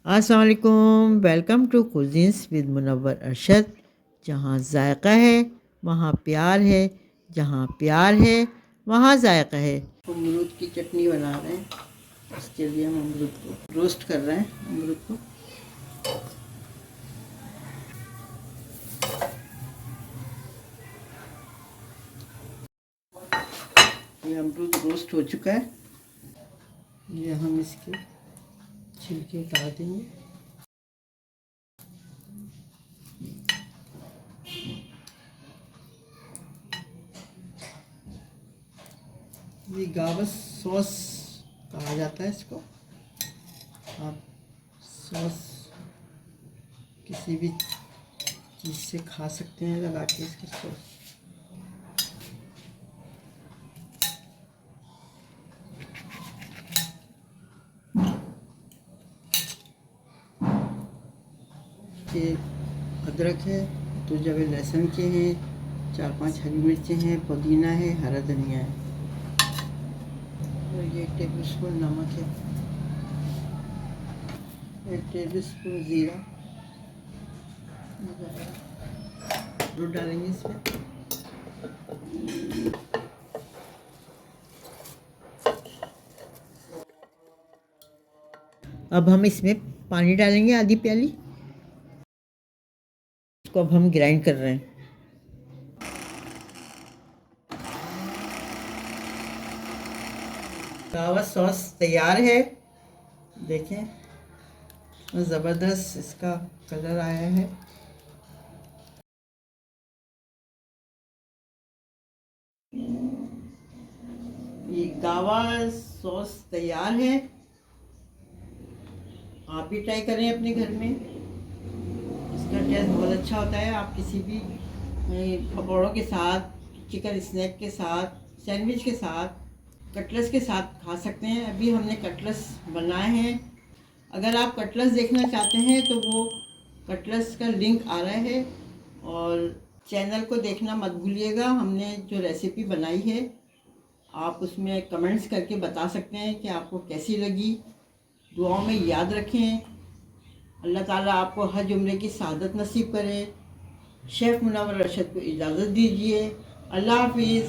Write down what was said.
अस्सलाम वालेकुम। Welcome to cuisines with Munawwar Arshad. जहाँ जायका है वहाँ प्यार है, जहाँ प्यार है वहाँ जायका है। अमरूद की चटनी बना रहे हैं। इसके लिए हम अमरूद को रोस्ट कर रहे हैं। अमरूद को ये अमरूद रोस्ट हो चुका है। ये हम इसके छिलके उतार देंगे। ये गावस सॉस कहा जाता है इसको। आप सॉस किसी भी चीज़ से खा सकते हैं लगा के इसके सॉस। ये अदरक है, 2 जवे लहसुन के हैं, 4-5 हरी मिर्चें हैं, पुदीना है, हरा धनिया है और ये 1 टेबल स्पून नमक है, 1 टेबल स्पून ज़ीरा दूध डालेंगे इसमें। अब हम इसमें पानी डालेंगे आधी प्याली। इसको अब हम ग्राइंड कर रहे हैं। गावा सॉस तैयार है। देखें ज़बरदस्त इसका कलर आया है। ये गावा सॉस तैयार है। आप भी ट्राई करें अपने घर में। इसका टेस्ट बहुत अच्छा होता है। आप किसी भी पकौड़ों के साथ, चिकन स्नैक के साथ, सैंडविच के साथ, कटलेट्स के साथ खा सकते हैं। अभी हमने कटलेट्स बनाए हैं। अगर आप कटलेट्स देखना चाहते हैं तो वो कटलेट्स का लिंक आ रहा है और चैनल को देखना मत भूलिएगा। हमने जो रेसिपी बनाई है आप उसमें कमेंट्स करके बता सकते हैं कि आपको कैसी लगी। दुआओं में याद रखें। अल्लाह ताला आपको हज उम्रे की सआदत नसीब करे। शेफ़ मुनव्वर अरशद को इजाज़त दीजिए। अल्लाह हाफिज़।